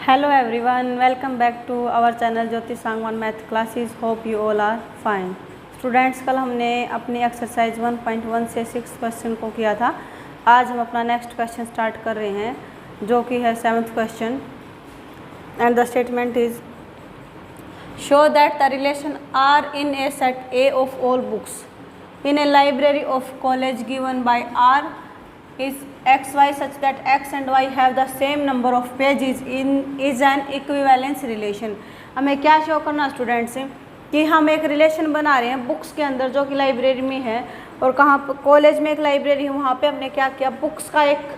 Hello everyone, welcome back to our channel Jyoti Sangwan math classes. Hope you all are fine. Students, कल हमने अपनी exercise 1.1 से 6 question को किया था. आज हम अपना नेक्स्ट क्वेश्चन स्टार्ट कर रहे हैं जो कि है 7th question. And the statement is show that the relation R in a set A of all books in a library of college given by R is xy such that x and y have the same number of pages is an equivalence relation. हमें क्या show करना students कि हम एक relation बना रहे हैं books के अंदर जो कि लाइब्रेरी में है, और कहाँ कॉलेज में एक लाइब्रेरी है, वहाँ पे हमने क्या किया, बुक्स का एक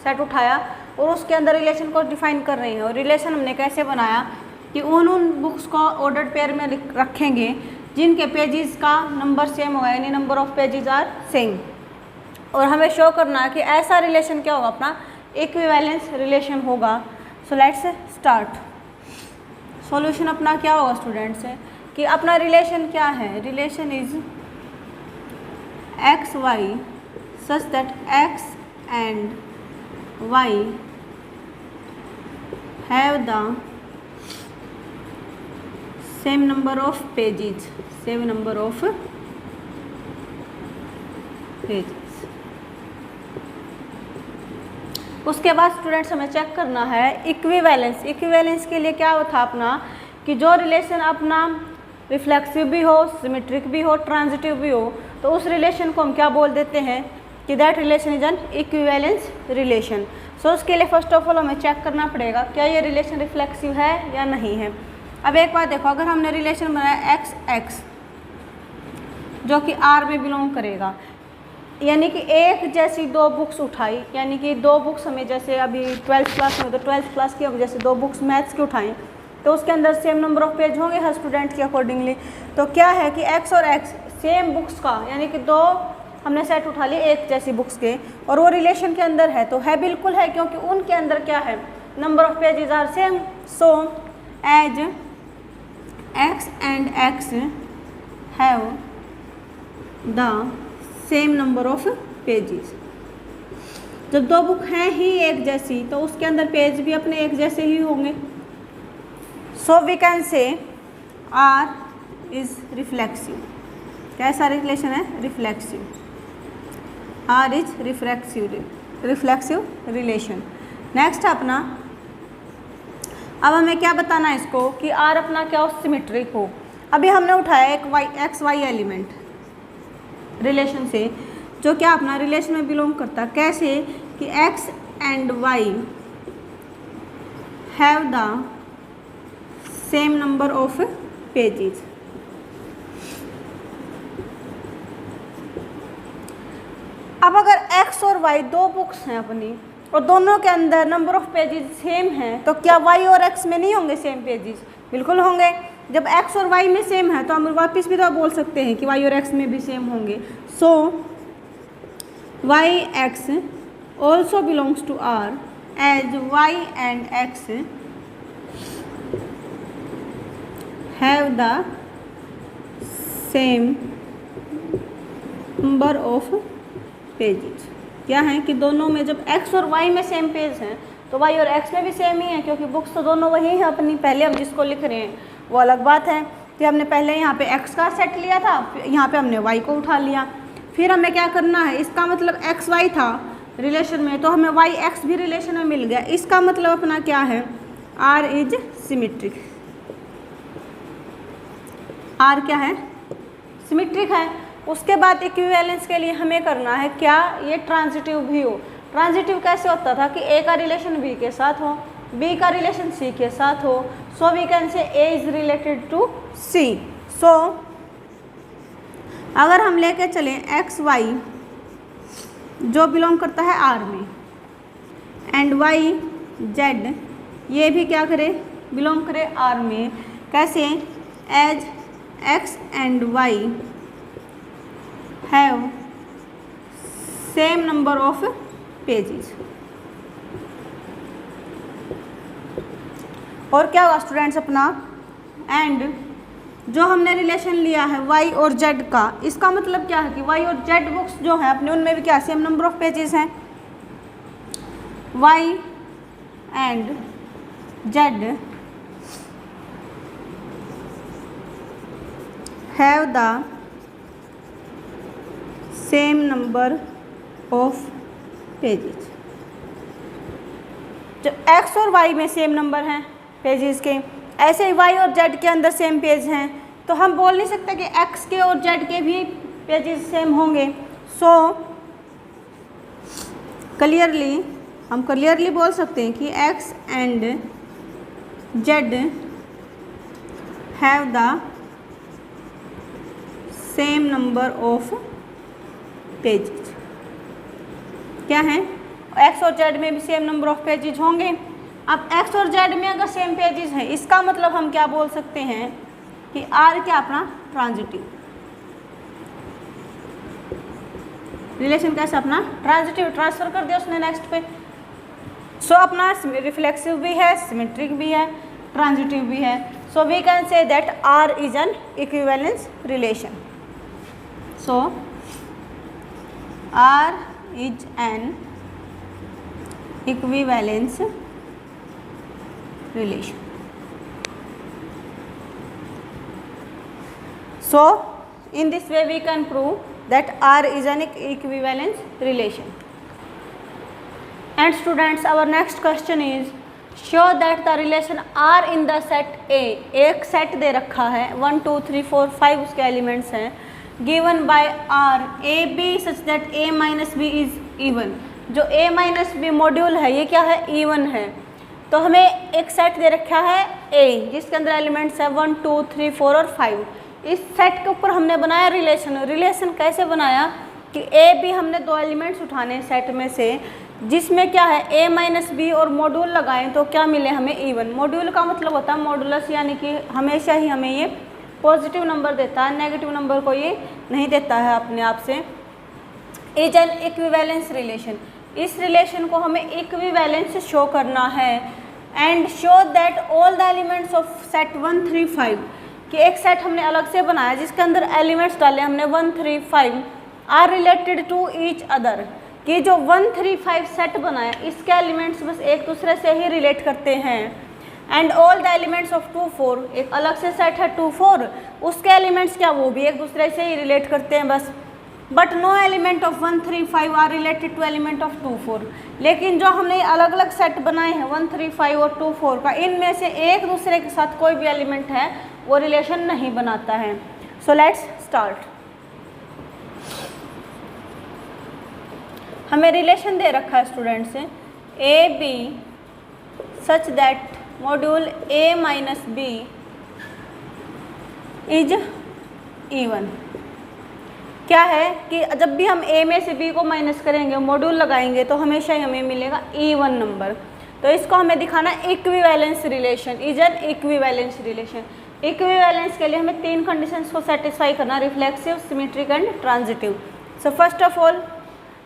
सेट उठाया और उसके अंदर रिलेशन को डिफाइन कर रहे हैं. और रिलेशन हमने कैसे बनाया कि उन बुक्स को ऑर्डर्ड पेयर में रखेंगे जिनके पेजेस का नंबर सेम होगा, यानी number of pages are same. और हमें शो करना है कि ऐसा रिलेशन क्या होगा, अपना इक्विवेलेंस रिलेशन होगा. सो लेट्स स्टार्ट. सॉल्यूशन अपना क्या होगा स्टूडेंट्स कि अपना रिलेशन क्या है. Relation is x y such that x and y have the same number of pages. Same number of pages. उसके बाद स्टूडेंट्स हमें चेक करना है इक्विवेलेंस. इक्विवेलेंस के लिए क्या था अपना कि जो रिलेशन अपना रिफ्लेक्सिव भी हो, सिमेट्रिक भी हो, ट्रांजिटिव भी हो, तो उस रिलेशन को हम क्या बोल देते हैं कि that relation is an equivalence relation. So उसके लिए फर्स्ट ऑफ ऑल हमें चेक करना पड़ेगा क्या ये रिलेशन रिफ्लेक्सिव है या नहीं है. अब एक बात देखो, अगर हमने रिलेशन बनाया एक्स एक्स जो कि आर में बिलोंग करेगा, यानी कि एक जैसी दो बुक्स उठाई, यानी कि दो बुक्स हमें जैसे अभी 12th क्लास में, तो 12th क्लास की हम जैसे दो बुक्स मैथ्स की उठाएं तो उसके अंदर सेम नंबर ऑफ पेज होंगे हर स्टूडेंट के अकॉर्डिंगली. तो क्या है कि एक्स और एक्स सेम बुक्स का, यानी कि दो हमने सेट उठा लिए एक जैसी बुक्स के, और वो रिलेशन के अंदर है. तो है, बिल्कुल है, क्योंकि उनके अंदर क्या है, number of pages are same. So as x and x have the same number of pages. जब दो बुक हैं ही एक जैसी तो उसके अंदर पेज भी अपने एक जैसे ही होंगे. So we can say R is reflexive. कैसा रिलेशन है, reflexive. R is reflexive relation. Next अपना, अब हमें क्या बताना है इसको कि आर अपना क्या हो, सिमेट्रिक हो. अभी हमने उठाया एक y x y element relation से जो क्या अपना रिलेशन में बिलोंग करता है. कैसे कि x and y have the same number of pages. अब अगर x और y दो बुक्स हैं अपनी और दोनों के अंदर नंबर ऑफ पेजेस सेम हैं, तो क्या y और x में नहीं होंगे सेम पेजेस? बिल्कुल होंगे. जब x और y में सेम है तो हम वापस भी तो बोल सकते हैं कि y और x में भी सेम होंगे. सो y x also belongs to R as y and x have the same number of pages. क्या है कि दोनों में जब x और y में सेम पेज हैं तो y और x में भी सेम ही है, क्योंकि बुक्स तो दोनों वही है अपनी. पहले हम जिसको लिख रहे हैं वो अलग बात है कि हमने पहले यहाँ पे x का सेट लिया था, यहाँ पे हमने y को उठा लिया. फिर हमें क्या करना है, इसका मतलब एक्स वाई था रिलेशन में, तो हमें वाई एक्स भी रिलेशन में मिल गया. इसका मतलब अपना क्या है, आर इज सिमेट्रिक. आर क्या है, सिमेट्रिक है. उसके बाद इक्विवेलेंस के लिए हमें करना है क्या, ये ट्रांजिटिव भी हो. ट्रांजिटिव कैसे होता था कि ए का रिलेशन बी के साथ हो, बी का रिलेशन सी के साथ हो. सो we can say a is related to c. So अगर हम लेके चलें एक्स वाई जो बिलोंग करता है आर में, एंड वाई जेड ये भी क्या करे, बिलोंग करे आर में. कैसे, as x and y have same number of pages. और क्या हुआ स्टूडेंट्स अपना, एंड जो हमने रिलेशन लिया है y और z का, इसका मतलब क्या है कि y और z बुक्स जो है अपने उनमें भी क्या सेम नंबर ऑफ पेजेस हैं. y and Z have the same number of pages। जो x और y में सेम नंबर हैं पेजेस के, ऐसे ही y और z के अंदर सेम पेज हैं, तो हम बोल नहीं सकते कि x के और z के भी पेजेस सेम होंगे। सो हम क्लियरली बोल सकते हैं कि x and z have the same number of pages. क्या है, x और z में भी सेम नंबर ऑफ पेजेस होंगे। अब x और z में अगर सेम पेजेस हैं, इसका मतलब हम क्या बोल सकते हैं कि r क्या अपना ट्रांजिटिव, रिलेशन कैसा अपना ट्रांजिटिव, ट्रांसफर कर दिया उसने नेक्स्ट पे। सो अपना रिफ्लेक्सिव भी है, सिमेट्रिक भी है, ट्रांजिटिव भी है। So we can say that r is an equivalence relation. सो r is an equivalence relation। So in this way we can prove that R is an equivalence relation। And students, our next question is show that the relation R in the set A, एक सेट दे रखा है 1 2 3 4 5 उसके elements हैं, given by R A B such that A minus B is even। जो A minus B module है ये क्या है, even है। तो हमें एक सेट दे रखा है A जिसके अंदर एलिमेंट्स है 1 2 3 4 और 5। इस सेट के ऊपर हमने बनाया रिलेशन कैसे बनाया कि A B हमने दो एलिमेंट्स उठाने सेट में से, जिसमें क्या है A माइनस बी और मॉड्यूल लगाएं तो क्या मिले हमें, इवन। मॉड्यूल का मतलब होता है मॉडुलस, यानी कि हमेशा ही हमें ये पॉजिटिव नंबर देता है, नेगेटिव नंबर को ये नहीं देता है अपने आप से। इज एन इक्विवेलेंस रिलेशन, इस रिलेशन को हमें इक्विवेलेंस शो करना है। And show that all the elements of set 1 3 5, कि एक सेट हमने अलग से बनाया जिसके अंदर एलिमेंट्स डाले हमने 1 3 5 are related to each other, कि जो 1 3 5 सेट बनाया इसके एलिमेंट्स बस एक दूसरे से ही रिलेट करते हैं। And all the elements of 2 4, एक अलग से सेट है 2 4, उसके एलिमेंट्स क्या वो भी एक दूसरे से ही रिलेट करते हैं बस। But no element of 1 3 5 are related to element of 2 4, लेकिन जो हमने अलग अलग सेट बनाए हैं 1 3 5 और 2 4 का, इनमें से एक दूसरे के साथ कोई भी एलिमेंट है वो रिलेशन नहीं बनाता है। So let's start. हमें रिलेशन दे रखा है स्टूडेंट से A B such that module A minus B is even. क्या है कि जब भी हम ए में से बी को माइनस करेंगे, मॉड्यूल लगाएंगे, तो हमेशा ही हमें मिलेगा इवन नंबर। तो इसको हमें दिखाना equivalence relation, is an equivalence relation. Equivalence के लिए हमें 3 कंडीशंस को सेटिस्फाई करना, reflexive, symmetric and transitive. So first of all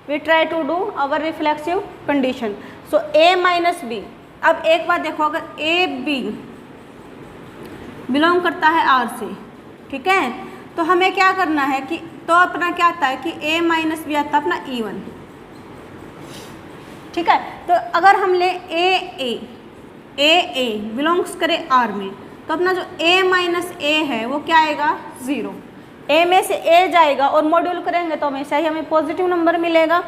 we try to do our reflexive condition। so a minus b, अब एक बात देखो, अगर a b बिलोंग करता है r से, ठीक है, तो हमें क्या करना है कि तो अपना क्या आता है कि a माइनस बी आता है अपना इवन, ठीक है। तो अगर हम ले a बिलोंग्स करे r में, तो अपना जो a माइनस a है वो क्या आएगा 0। ए में से ए जाएगा और मॉड्यूल करेंगे तो हमेशा ही हमें पॉजिटिव नंबर मिलेगा।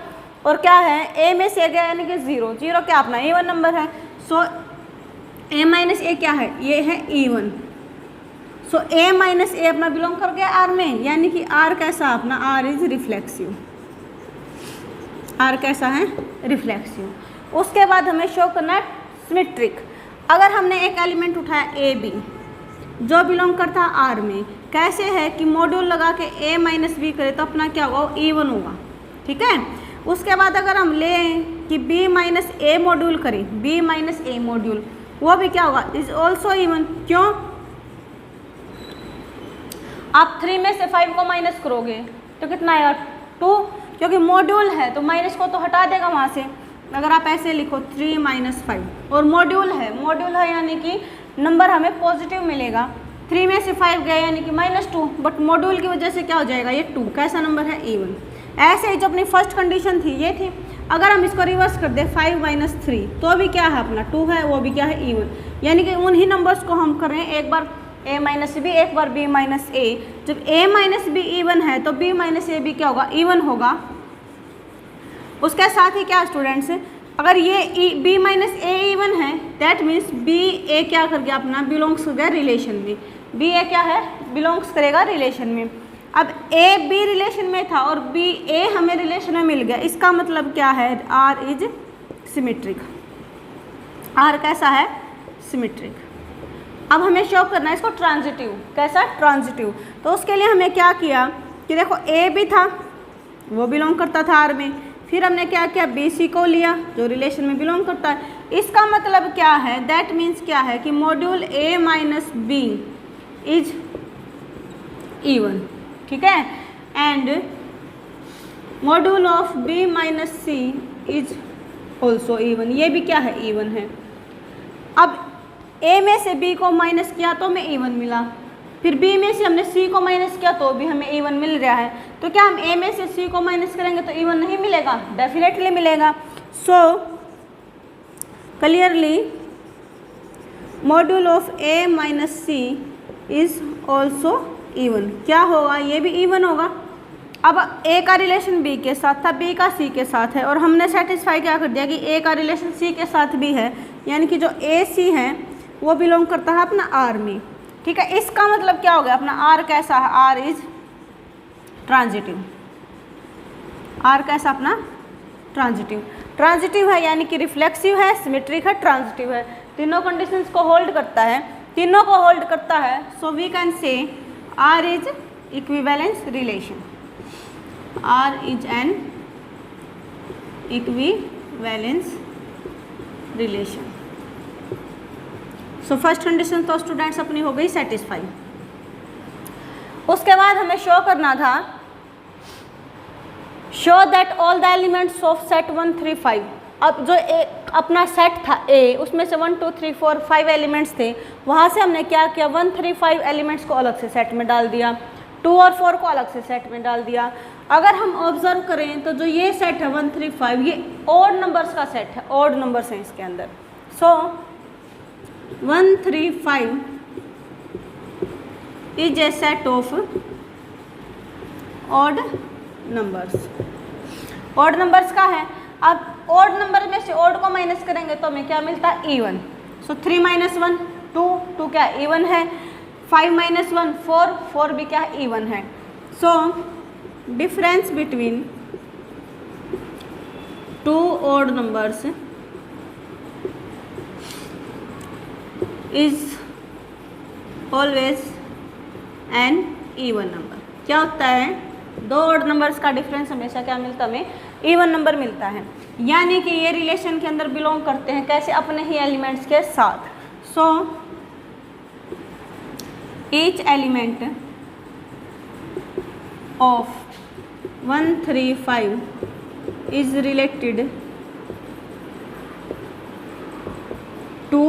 और क्या है, ए में से गया यानी कि 0 क्या अपना इवन नंबर है। सो ए माइनस ए क्या है, ये है इवन। सो ए माइनस ए अपना बिलोंग कर गया आर में, यानी कि आर कैसा अपना, आर इज रिफ्लेक्सिव, आर कैसा है रिफ्लेक्सिव। उसके बाद हमें शो करना है सिमेट्रिक। अगर हमने एक एलिमेंट उठाया ए बी जो बिलोंग करता है आर में, कैसे है कि मॉड्यूल लगा के a माइनस बी करे तो अपना क्या होगा, इवन होगा, ठीक है। उसके बाद अगर हम लें कि b माइनस ए मॉड्यूल करें, b माइनस ए मॉड्यूल, वो भी क्या होगा, इज ऑल्सो इवन। क्यों, आप 3 में से 5 को माइनस करोगे तो कितना आएगा 2, क्योंकि मॉड्यूल है तो माइनस को तो हटा देगा वहाँ से। अगर आप ऐसे लिखो 3 माइनस 5 और मॉड्यूल है यानी कि नंबर हमें पॉजिटिव मिलेगा। 3 में से 5 गया यानी कि -2, बट मॉड्यूल की वजह से क्या हो जाएगा, ये 2 कैसा नंबर है, इवन। ऐसे ही जो अपनी फर्स्ट कंडीशन थी ये थी। अगर हम इसको रिवर्स कर दें 5 माइनस 3 तो भी क्या है अपना 2 है, वो भी क्या है इवन। यानी कि उन्हीं नंबर्स को हम कर रहे हैं, एक बार a माइनस बी, एक बार b माइनस ए। जब a माइनस बी इवन है तो b माइनस ए भी क्या होगा, इवन होगा। उसके साथ ही क्या स्टूडेंट्स, अगर ये b माइनस ए इवन है दैट मीन्स b a क्या कर गया अपना, बिलोंग्स कर गया रिलेशन में। b a क्या है, बिलोंग्स करेगा रिलेशन में। अब a b रिलेशन में था और b a हमें रिलेशन में मिल गया, इसका मतलब क्या है, r इज सिमेट्रिक। r कैसा है, सिमेट्रिक। अब हमें शो करना है इसको ट्रांजिटिव, कैसा, ट्रांजिटिव। तो उसके लिए हमें क्या किया कि देखो a भी था, वो बिलोंग करता था r में, फिर हमने क्या किया, बी सी को लिया जो रिलेशन में बिलोंग करता है। इसका मतलब क्या है, दैट मीन्स क्या है कि module a minus B is even, ठीक है, and module of b minus C is also even, ये भी क्या है, इवन है। अब a में से b को माइनस किया तो हमें इवन मिला, फिर b में से हमने c को माइनस किया तो भी हमें इवन मिल रहा है। तो क्या हम a में से c को माइनस करेंगे तो इवन नहीं मिलेगा, डेफिनेटली मिलेगा। So clearly module of a minus C is also even, क्या होगा, ये भी इवन होगा। अब a का रिलेशन b के साथ था, b का c के साथ है, और हमने सेटिस्फाई क्या कर दिया कि a का रिलेशन c के साथ भी है, यानी कि जो a c है वो बिलोंग करता है अपना r में, ठीक है। इसका मतलब क्या हो गया, अपना r कैसा है, r इज ट्रांजिटिव। r कैसा अपना ट्रांजिटिव, ट्रांजिटिव है यानी कि रिफ्लेक्सिव है, सिमेट्रिक है, ट्रांजिटिव है, तीनों कंडीशंस को होल्ड करता है, तीनों को होल्ड करता है। So we can say r is equivalence relation, r is an equivalence relation. So first condition तो स्टूडेंट्स अपनी हो गई सेटिस्फाई। उसके बाद हमें शो करना था, show that all the elements of set 1 3 5। अब जो अपना सेट था A, उसमें से 1 2 3 4 5 एलिमेंट्स थे, वहाँ से हमने क्या किया, 1 3 5 एलिमेंट्स को अलग से सेट में डाल दिया, 2 और 4 को अलग से सेट में डाल दिया। अगर हम ऑब्जर्व करें तो जो ये सेट है 1 3 5 ये ऑड नंबर्स का सेट है, ऑड नंबर्स हैं इसके अंदर। सो 1 3 5 is a set of odd numbers. Odd numbers का है, अब ऑड नंबर में से ऑड को माइनस करेंगे तो हमें क्या मिलता है, इवन। सो 3 माइनस 1 2, 2 क्या इवन है, 5 माइनस 1 4, 4 भी क्या इवन है। So difference between 2 odd numbers is always an even number. क्या होता है, दो ऑड नंबर्स का डिफरेंस हमेशा क्या मिलता है, हमें इवन नंबर मिलता है, यानी कि ये रिलेशन के अंदर बिलोंग करते हैं कैसे, अपने ही एलिमेंट्स के साथ। So each element of 1 3 5 is related to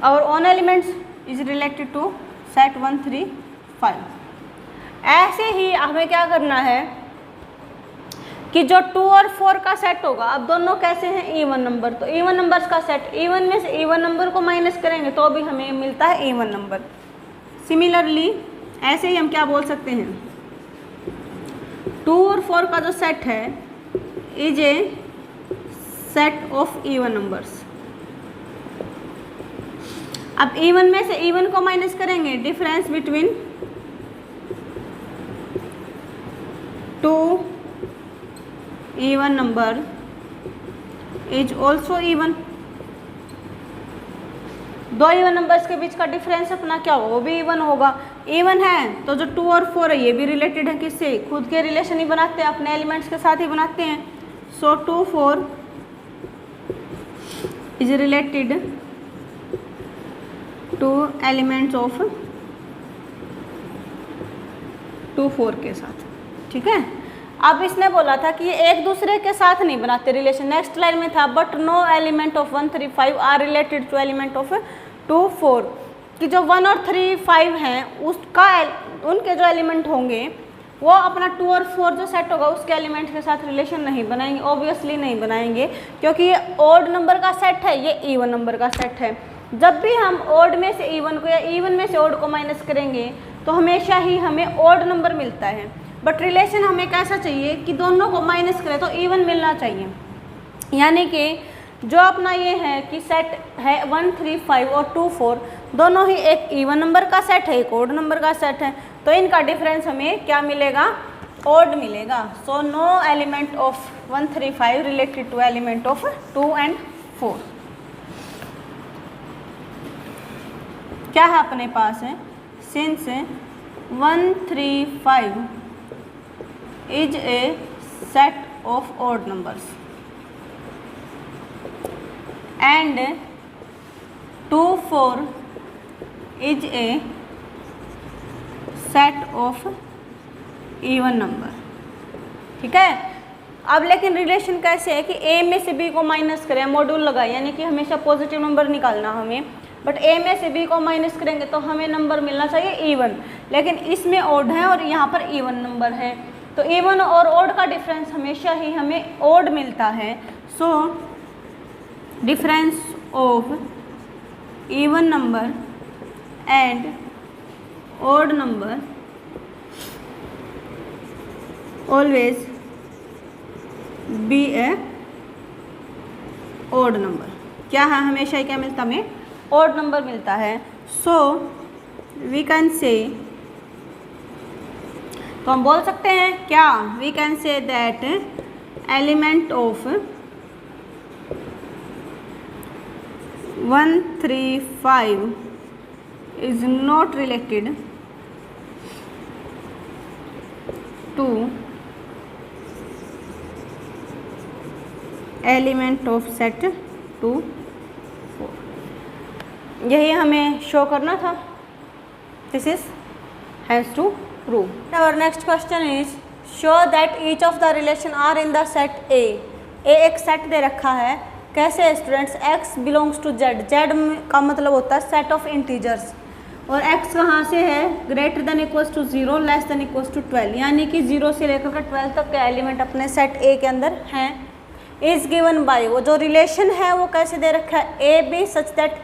our own elements is related to set 1 3 5। ऐसे ही हमें क्या करना है कि जो 2 और 4 का सेट होगा, अब दोनों कैसे हैं, इवन नंबर, तो इवन नंबर्स का सेट, इवन में से इवन नंबर को माइनस करेंगे तो भी हमें मिलता है इवन नंबर। सिमिलरली ऐसे ही हम क्या बोल सकते हैं, 2 और 4 का जो सेट है is a set of even numbers. अब इवन में से इवन को माइनस करेंगे, difference between 2 even number is also even. दो इवन नंबर्स के बीच का डिफरेंस अपना क्या होगा, वो भी इवन होगा। इवन है तो जो 2 और 4 है ये भी रिलेटेड है, किससे, खुद के रिलेशन ही बनाते हैं, अपने एलिमेंट्स के साथ ही बनाते हैं। सो 2 4 is related two elements of 2 4 के साथ, ठीक है। अब इसने बोला था कि ये एक दूसरे के साथ नहीं बनाते रिलेशन, नेक्स्ट लाइन में था but no element of 1 3 5 are related to element of 2 4, कि जो 1 और 3 5 हैं उसका उनके जो एलिमेंट होंगे वो अपना 2 और 4 जो सेट होगा उसके एलिमेंट के साथ रिलेशन नहीं बनाएंगे, ऑब्वियसली नहीं बनाएंगे, क्योंकि ये ऑड नंबर का सेट है, ये इवन नंबर का सेट है। जब भी हम ऑड में से इवन को या इवन में से ऑड को माइनस करेंगे तो हमेशा ही हमें ऑड नंबर मिलता है। बट रिलेशन हमें कैसा चाहिए कि दोनों को माइनस करें तो इवन मिलना चाहिए। यानी कि जो अपना ये है कि सेट है 1 3 5 और 2 4 दोनों ही एक इवन नंबर का सेट है, एक ऑड नंबर का सेट है, तो इनका डिफरेंस हमें क्या मिलेगा, ऑड मिलेगा। So no element of 1 3 5 related to element of 2 and 4। क्या है अपने पास है, since 1 3 5 is a set of odd numbers and 2 4 is a set of even number। ठीक है। अब लेकिन रिलेशन कैसे है कि a में से b को माइनस करें, मॉड्यूल लगाए, यानी कि हमेशा पॉजिटिव नंबर निकालना हमें, बट a में से b को माइनस करेंगे तो हमें नंबर मिलना चाहिए इवन, लेकिन इसमें ऑड है और यहाँ पर इवन नंबर है, तो इवन और ऑड का डिफरेंस हमेशा ही हमें ऑड मिलता है। सो difference of even number and odd number always be a odd number। क्या है, हमेशा ही क्या मिलता है, हमें odd number मिलता है। so we can say, तो हम बोल सकते हैं क्या, we can say that element of 1 3 5 is not related to element of set 2 4। यही हमें शो करना था। This is has to prove. Our next question is show that each of the relation R in the set A. एक सेट दे रखा है, कैसे है students, x belongs to z, z का मतलब होता है सेट ऑफ इंटीजर्स, और x कहाँ से है, greater than equals to 0 less than equals to 12, यानी कि 0 से लेकर के 12 तक के एलिमेंट अपने सेट A के अंदर हैं। इज गिवन बाय, वो जो रिलेशन है वो कैसे दे रखा है, A B such that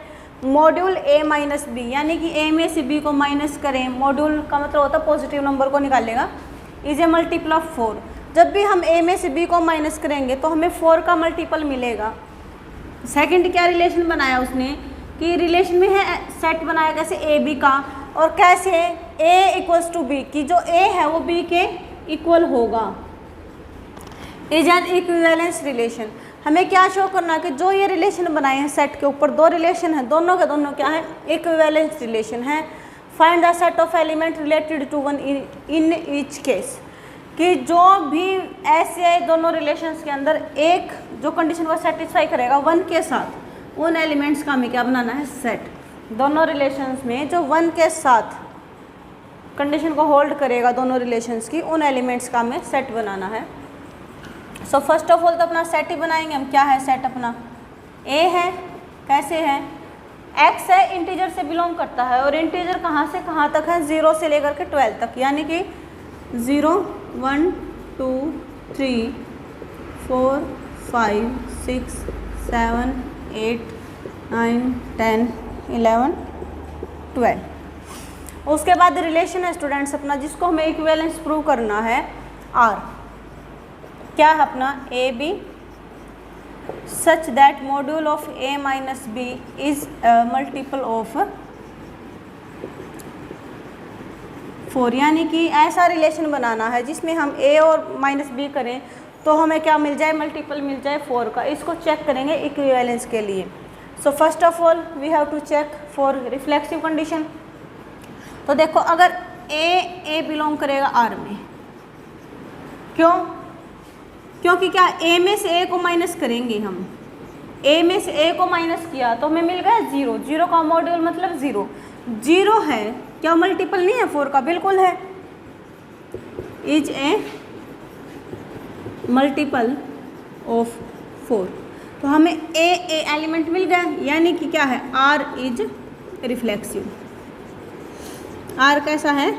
module a minus B, यानी कि a में से b को माइनस करें, मॉड्यूल का मतलब होता है पॉजिटिव नंबर को निकालेगा, इज ए मल्टीपल ऑफ 4। जब भी हम a में से b को माइनस करेंगे तो हमें 4 का मल्टीपल मिलेगा। सेकंड क्या रिलेशन बनाया उसने कि रिलेशन में है सेट बनाया कैसे, ए बी का, और कैसे a इक्वल्स टू बी, कि जो a है वो b के इक्वल होगा। Is an equivalence relation. हमें क्या शो करना कि जो ये रिलेशन बनाए हैं सेट के ऊपर, दो रिलेशन है, दोनों के दोनों क्या है, इक्विवेलेंस रिलेशन है। Find the set of element related to one in each case, कि जो भी ऐसे दोनों रिलेशंस के अंदर एक जो कंडीशन को सेटिस्फाई करेगा 1 के साथ, उन एलिमेंट्स का हमें क्या बनाना है, सेट। दोनों रिलेशंस में जो 1 के साथ कंडीशन को होल्ड करेगा दोनों रिलेशंस की, उन एलिमेंट्स का हमें सेट बनाना है। सो फर्स्ट ऑफ ऑल तो अपना सेट ही बनाएंगे हम। क्या है सेट अपना, ए है, कैसे है, एक्स है, इंटीजर से बिलोंग करता है, और इंटीजर कहाँ से कहाँ तक है, 0 से लेकर के 12 तक, यानी कि 0 1 2 3 4 5 6 7 8 9 10 11 12। उसके बाद रिलेशन है स्टूडेंट्स अपना, जिसको हमें इक्विवेलेंस प्रूव करना है, आर। क्या है अपना, A B such that module of A minus B is multiple of 4, यानी कि ऐसा रिलेशन बनाना है जिसमें हम a और माइनस बी करें तो हमें क्या मिल जाए, मल्टीपल मिल जाए 4 का। इसको चेक करेंगे इक्विवेलेंस के लिए। So first of all we have to check for reflexive condition. तो देखो अगर a बिलोंग करेगा r में, क्यों, क्योंकि क्या a में से a को माइनस करेंगे हम, a में से a को माइनस किया तो हमें मिल गया 0, 0 का मॉड्यूल मतलब 0, 0 है, क्या मल्टीपल नहीं है 4 का, बिल्कुल है, इज ए मल्टीपल ऑफ 4। तो हमें ए एलिमेंट मिल गया, यानी कि क्या है, R इज रिफ्लेक्सिव। R कैसा है,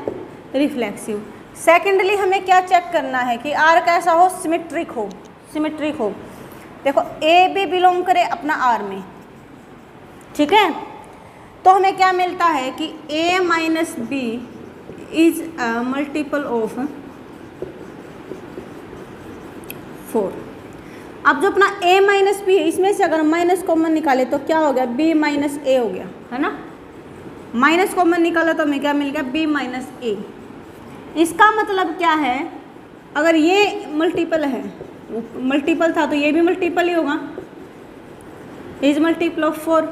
रिफ्लेक्सिव। सेकेंडली हमें क्या चेक करना है कि आर कैसा हो, सिमेट्रिक हो, सिमेट्रिक हो। देखो ए बी बिलोंग करे अपना आर में, ठीक है, तो हमें क्या मिलता है कि a minus B is multiple of 4। अब जो अपना a माइनस बी है इसमें से अगर माइनस कॉमन निकाले तो क्या हो गया, b माइनस ए हो गया, है ना। माइनस कॉमन निकाला तो हमें क्या मिल गया, b माइनस ए। इसका मतलब क्या है, अगर ये मल्टीपल है, मल्टीपल था तो ये भी मल्टीपल ही होगा, इज मल्टीपल ऑफ 4।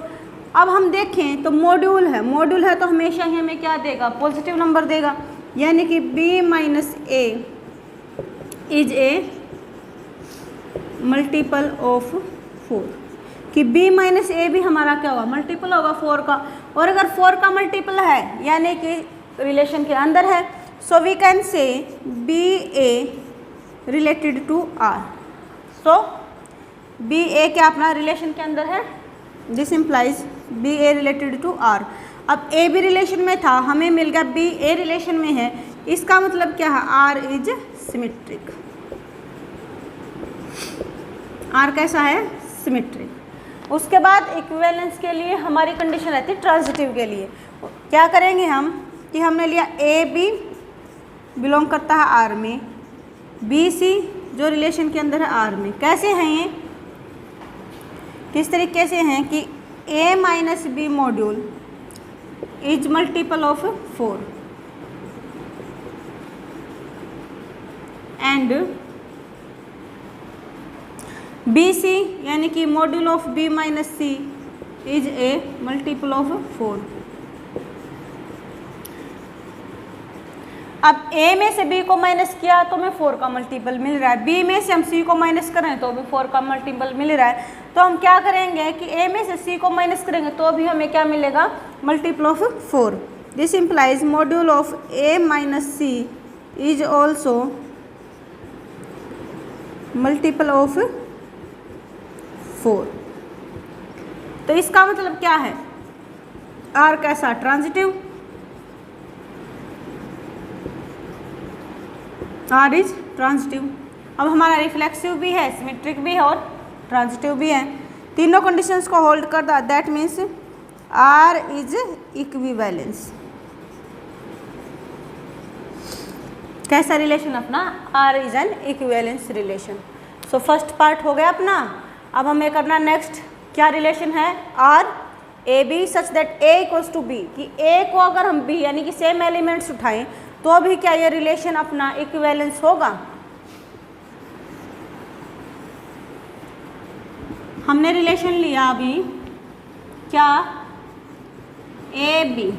अब हम देखें तो मॉड्यूल है, मॉड्यूल है तो हमेशा ही हमें क्या देगा, पॉजिटिव नंबर देगा, यानी कि b minus A is a multiple of 4, कि b माइनस ए भी हमारा क्या होगा, मल्टीपल होगा 4 का। और अगर 4 का मल्टीपल है यानी कि रिलेशन के अंदर है, so we can say b a related to are. So b a क्या अपना रिलेशन के अंदर है, this implies b a related to r. अब ए बी रिलेशन में था, हमें मिल गया बी ए रिलेशन में है, इसका मतलब क्या है, आर इज सिमेट्रिक। आर कैसा है, सिमेट्रिक। उसके बाद इक्विवेलेंस के लिए हमारी कंडीशन रहती है ट्रांजिटिव के लिए। क्या करेंगे हम कि हमने लिया ए बी बिलोंग करता है आर में, बी सी जो रिलेशन के अंदर है आर में। कैसे हैं ये, किस तरीके से हैं कि a minus B module is multiple of 4 and B C यानी कि module of b minus C is a multiple of 4। अब a में से b को माइनस किया तो हमें 4 का मल्टीपल मिल रहा है, b में से हम c को माइनस करें तो भी 4 का मल्टीपल मिल रहा है। तो हम क्या करेंगे कि a में से c को माइनस करेंगे तो भी हमें क्या मिलेगा, multiple of 4। This implies module of a minus C is also multiple of 4। तो इसका मतलब क्या है, r कैसा, ट्रांजिटिव, आर इज ट्रांजिटिव। अब हमारा रिफ्लेक्सिव भी है, सिमेट्रिक भी है और ट्रांजिटिव भी है। तीनों कंडीशंस को होल्ड कर दा, that means R is equivalence. कैसा रिलेशन अपना, R is an equivalence relation. So first part हो गया अपना। अब हमें करना नेक्स्ट, क्या रिलेशन है, R A B such that A equals to B, कि ए को अगर हम बी यानी कि सेम एलिमेंट्स उठाएं तो भी क्या ये रिलेशन अपना इक्विवेलेंस होगा। हमने रिलेशन लिया अभी क्या, A B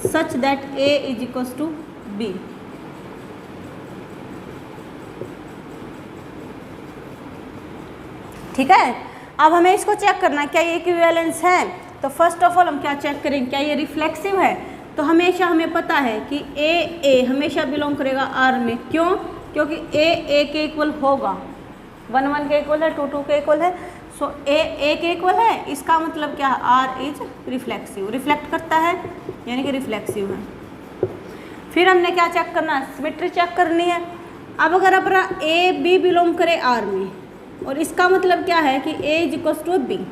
such that A is equals to B. ठीक है, अब हमें इसको चेक करना क्या ये इक्विवेलेंस है। तो फर्स्ट ऑफ ऑल हम क्या चेक करेंगे, क्या ये रिफ्लेक्सिव है। तो हमेशा हमें पता है कि ए हमेशा बिलोंग करेगा आर में, क्यों, क्योंकि ए के इक्वल होगा, 1 1 के इक्वल है, 2 2 के इक्वल है। सो ए के इक्वल है, इसका मतलब क्या है, आर इज रिफ्लेक्सिव, रिफ्लेक्ट करता है यानी कि रिफ्लेक्सिव है। फिर हमने क्या चेक करना है, सिमेट्री चेक करनी है। अब अगर अपना ए बी बिलोंग करे आर में और इसका मतलब क्या है कि ए इज इक्वल्स टू बी।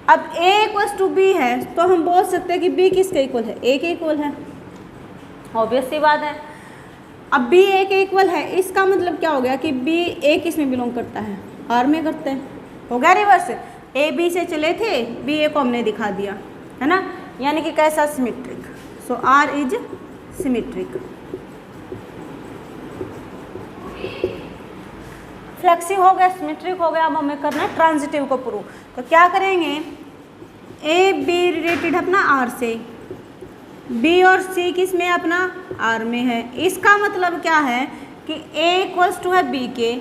अब a इक्वल्स टू बी है तो हम बोल सकते हैं कि b किसके इक्वल है, a के इक्वल है, ऑब्वियस सी बात है। अब b a के इक्वल है, इसका मतलब क्या हो गया कि b a किस में बिलोंग करता है, r में करते हैं, हो गया रिवर्स। a b से चले थे, b a को हमने दिखा दिया, है ना, यानी कि कैसा, symmetric. So r is symmetric. Reflexive हो गया, सिमेट्रिक हो गया। अब हमें करना है ट्रांजिटिव को प्रूव। तो क्या करेंगे, ए बी रिलेटेड अपना आर से, बी और सी किस में अपना आर में है। इसका मतलब क्या है कि ए इक्वल्स टू है बी के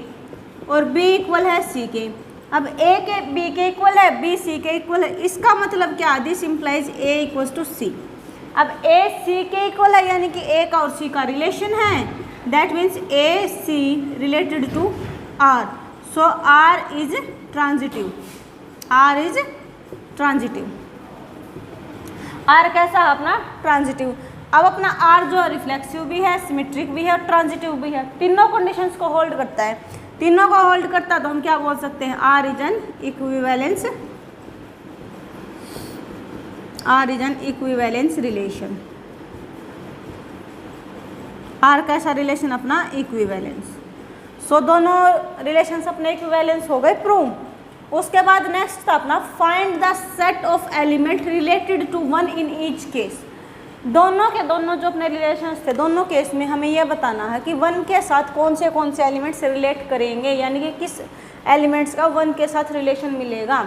और बी इक्वल है सी के। अब ए के बी के इक्वल है, बी सी के इक्वल है, इसका मतलब क्या, this implies a equals to c. अब ए सी के इक्वल है यानी कि ए का और सी का रिलेशन है, that means A C related to are. So R is transitive, R is transitive. R कैसा है अपना, ट्रांजिटिव। अब अपना आर जो रिफ्लेक्सिव भी है, सिमेट्रिक भी है और ट्रांजिटिव भी है, तीनों कंडीशंस को होल्ड करता है। तीनों को होल्ड करता है तो हम क्या बोल सकते हैं, R is an equivalence, R is an equivalence relation. R कैसा रिलेशन अपना, इक्विवेलेंस। सो दोनों रिलेशंस अपने इक्विवेलेंस हो गए प्रूव। उसके बाद नेक्स्ट था अपना find the set of element related to one in each case. दोनों के दोनों जो अपने रिलेशंस थे, दोनों केस में हमें यह बताना है कि वन के साथ कौन से एलिमेंट्स रिलेट करेंगे, यानी कि किस एलिमेंट्स का वन के साथ रिलेशन मिलेगा।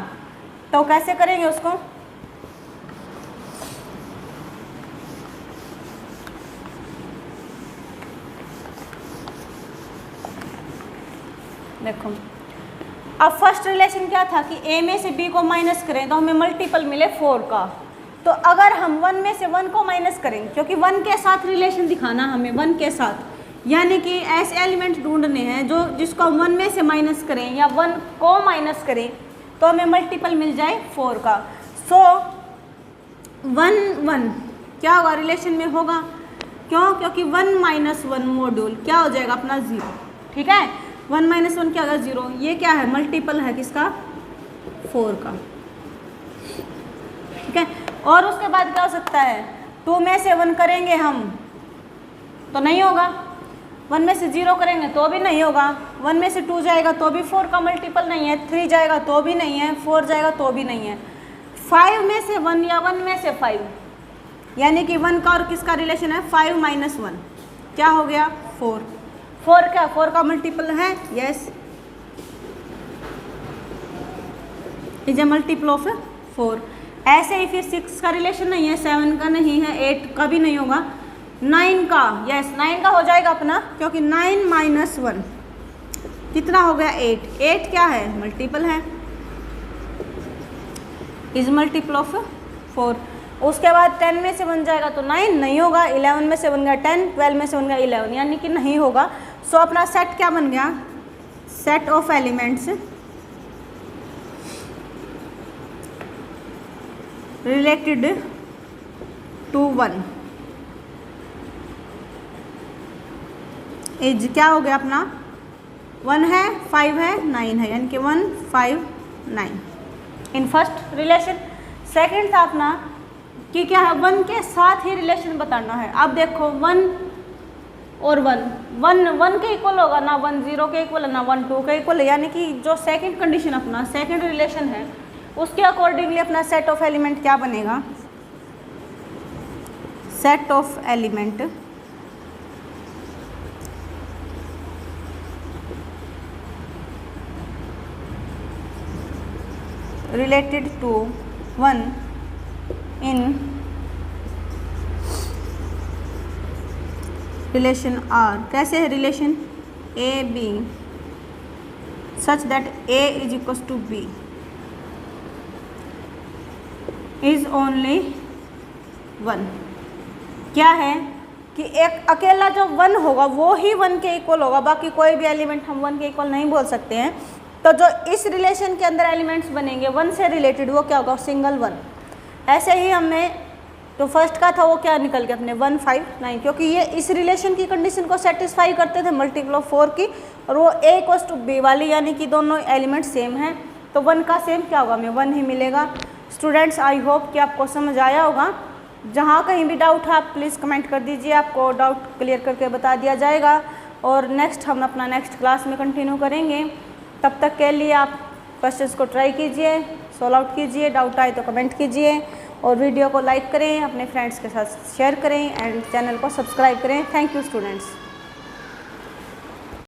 तो कैसे करेंगे उसको, देखो अब फर्स्ट रिलेशन क्या था कि a में से b को माइनस करें तो हमें मल्टीपल मिले 4 का। तो अगर हम 1 में से 1 को माइनस करें, क्योंकि 1 के साथ रिलेशन दिखाना हमें, 1 के साथ, यानी कि ऐसे एलिमेंट ढूंढने हैं जो जिसको हम 1 में से माइनस करें या 1 को माइनस करें तो हमें मल्टीपल मिल जाए 4 का। सो 1 1 क्या होगा, रिलेशन में होगा, क्यों, क्योंकि 1 माइनस 1 मॉड्यूल क्या हो जाएगा अपना 0, ठीक है। 1 माइनस 1 क्या होगा 0, ये क्या है, मल्टीपल है किसका, 4 का, ठीक है। और उसके बाद क्या हो सकता है, 2 में से 1 करेंगे हम तो नहीं होगा, 1 में से 0 करेंगे तो भी नहीं होगा, 1 में से 2 जाएगा तो भी 4 का मल्टीपल नहीं है, 3 जाएगा तो भी नहीं है, 4 जाएगा तो भी नहीं है, 5 में से 1 या 1 में से 5, यानी कि 1 का और किसका रिलेशन है, 5 माइनस 1 क्या हो गया 4। 4 क्या, 4 का मल्टीपल है, yes, is a multiple of 4। ऐसे ही फिर 6 का रिलेशन नहीं है, 7 का नहीं है, 8 का भी नहीं होगा, 9 का, यस 9 का हो जाएगा अपना, क्योंकि 9 माइनस 1 कितना हो गया 8, 8 क्या है, मल्टीपल है, इज मल्टीपल ऑफ 4। उसके बाद 10 में से 1 जाएगा तो 9 नहीं होगा, 11 में से 1 गया 10, 12 में से 1 गया 11, यानी कि नहीं होगा। सो अपना सेट क्या बन गया, set of elements related to 1 is क्या हो गया अपना, 1 है, 5 है, 9 है, यानी कि 1 5 9 इन फर्स्ट रिलेशन। सेकंड था अपना कि क्या है, 1 के साथ ही रिलेशन बताना है। अब देखो 1 और 1 के इक्वल होगा ना, 1 0 के इक्वल है ना, 1 2 के इक्वल है, यानी कि जो सेकंड कंडीशन अपना सेकंड रिलेशन है उसके अकॉर्डिंगली अपना सेट ऑफ एलिमेंट क्या बनेगा, set of element related to 1 in relation R. कैसे है relation, A B such that A is equal to B is only 1। क्या है कि एक अकेला जो 1 होगा वो ही 1 के इक्वल होगा, बाकी कोई भी एलिमेंट हम 1 के इक्वल नहीं बोल सकते हैं। तो जो इस रिलेशन के अंदर एलिमेंट्स बनेंगे 1 से रिलेटेड वो क्या होगा, सिंगल 1। ऐसे ही हमने तो फर्स्ट का था वो क्या निकल गया अपने 1 5 9, क्योंकि ये इस रिलेशन की कंडीशन को सेटिस्फाई करते थे मल्टीपल ऑफ 4 की, और वो a इक्वल्स टू b वाली, यानी कि दोनों एलिमेंट सेम हैं, तो 1 का सेम क्या होगा, हमें 1 ही मिलेगा। स्टूडेंट्स आई होप कि आपको समझ आया होगा। जहाँ कहीं भी डाउट है आप प्लीज़ कमेंट कर दीजिए, आपको डाउट क्लियर करके बता दिया जाएगा, और नेक्स्ट हम अपना नेक्स्ट क्लास में कंटिन्यू करेंगे। तब तक के लिए आप क्वेश्चंस को ट्राई कीजिए, सॉल्व आउट कीजिए, डाउट आए तो कमेंट कीजिए, और वीडियो को लाइक करें, अपने फ्रेंड्स के साथ शेयर करें, एंड चैनल को सब्सक्राइब करें। Thank you students.